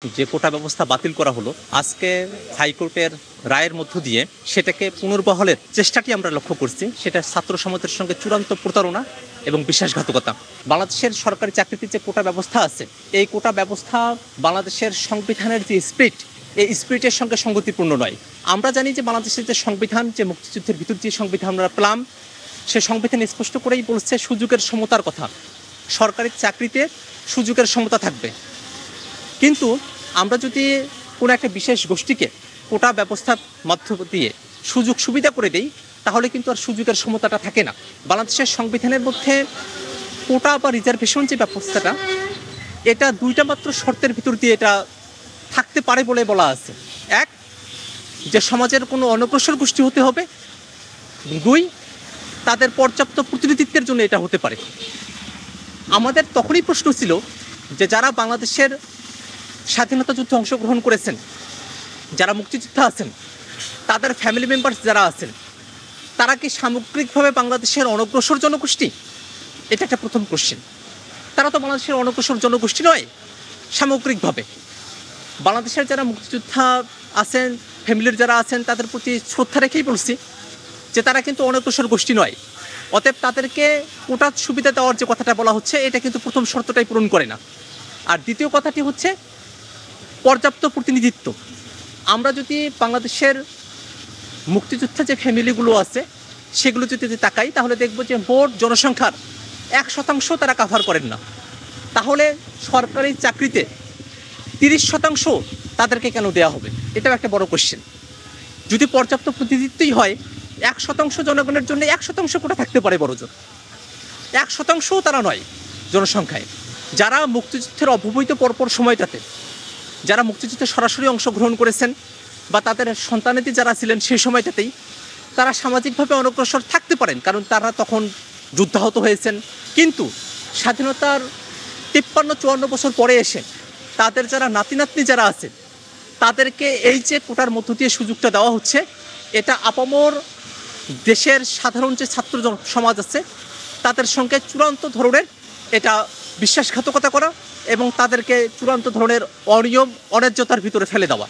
যে কোটা ব্যবস্থা বাতিল করা হলো আজকে হাইকোর্টের রায়ের মধ্য দিয়ে সেটাকে পুনর্বহালের চেষ্টাটি আমরা লক্ষ্য করছি। সেটা ছাত্র সমাজের সঙ্গে চূড়ান্ত প্রতারণা এবং বিশ্বাসঘাতকতা। বাংলাদেশের সরকারি চাকরিতে যে কোটা ব্যবস্থা আছে, এই কোটা ব্যবস্থা বাংলাদেশের সংবিধানের যে স্পিরিট, এই স্পিরিটের সঙ্গে সঙ্গতিপূর্ণ নয়। আমরা জানি যে বাংলাদেশের যে সংবিধান, যে মুক্তিযুদ্ধের ভিতর যে সংবিধান আমরা পেলাম, সে সংবিধান স্পষ্ট করেই বলছে সুযোগের সমতার কথা। সরকারি চাকরিতে সুযোগের সমতা থাকবে, কিন্তু আমরা যদি কোনো একটা বিশেষ গোষ্ঠীকে কোটা ব্যবস্থার মাধ্য দিয়ে সুযোগ সুবিধা করে দেই, তাহলে কিন্তু আর সুযোগের সমতাটা থাকে না। বাংলাদেশের সংবিধানের মধ্যে কোটা বা রিজার্ভেশন যে ব্যবস্থাটা, এটা দুইটা মাত্র শর্তের ভিতর দিয়ে এটা থাকতে পারে বলে বলা আছে। এক, যে সমাজের কোনো অনগ্রসর গোষ্ঠী হতে হবে। দুই, তাদের পর্যাপ্ত প্রতিনিধিত্বের জন্য এটা হতে পারে। আমাদের তখনই প্রশ্ন ছিল যে যারা বাংলাদেশের স্বাধীনতা যুদ্ধে অংশগ্রহণ করেছেন, যারা মুক্তিযোদ্ধা আছেন, তাদের ফ্যামিলি মেম্বার্স যারা আছেন, তারা কি সামগ্রিকভাবে বাংলাদেশের অনগ্রসর জনগোষ্ঠী? এটা একটা প্রথম কোশ্চেন। তারা তো বাংলাদেশের অনগ্রসর জনগোষ্ঠী নয়। সামগ্রিকভাবে বাংলাদেশের যারা মুক্তিযোদ্ধা আছেন, ফ্যামিলির যারা আছেন, তাদের প্রতি শ্রদ্ধা রেখেই বলছি যে তারা কিন্তু অনগ্রসর গোষ্ঠী নয়। অতএব তাদেরকে কোটার সুবিধা দেওয়ার যে কথাটা বলা হচ্ছে, এটা কিন্তু প্রথম শর্তটাই পূরণ করে না। আর দ্বিতীয় কথাটি হচ্ছে পর্যাপ্ত প্রতিনিধিত্ব। আমরা যদি বাংলাদেশের মুক্তিযোদ্ধা যে ফ্যামিলিগুলো আছে সেগুলো যদি তাকাই, তাহলে দেখব যে মোট জনসংখ্যার 1% তারা কাভার করেন না। তাহলে সরকারি চাকরিতে 30% তাদেরকে কেন দেওয়া হবে? এটাও একটা বড় কোশ্চেন। যদি পর্যাপ্ত প্রতিনিধিত্বই হয়, 1% জনগণের জন্য 1% কোটা থাকতে পারে বড়জোর। 1%ও তারা নয় জনসংখ্যায়। যারা মুক্তিযুদ্ধের অব্যবহিত পরপর সময়টাতে, যারা মুক্তিযুদ্ধে সরাসরি অংশগ্রহণ করেছেন বা তাদের সন্তানাদি যারা ছিলেন সেই সময়টাতেই, তারা সামাজিকভাবে অনগ্রসর থাকতে পারেন, কারণ তারা তখন যুদ্ধাহত হয়েছেন। কিন্তু স্বাধীনতার 53-54 বছর পরে এসে তাদের যারা নাতি নাতনি যারা আছে, তাদেরকে এই যে কোটার মধ্য দিয়ে সুযোগটা দেওয়া হচ্ছে, এটা আপামর দেশের সাধারণ যে ছাত্র সমাজ আছে তাদের সঙ্গে চূড়ান্ত ধরনের এটা বিশ্বাসঘাতকতা করা এবং তাদেরকে চূড়ান্ত ধরনের অনিয়ম, অন্যায্যতার ভিতরে ফেলে দেওয়া।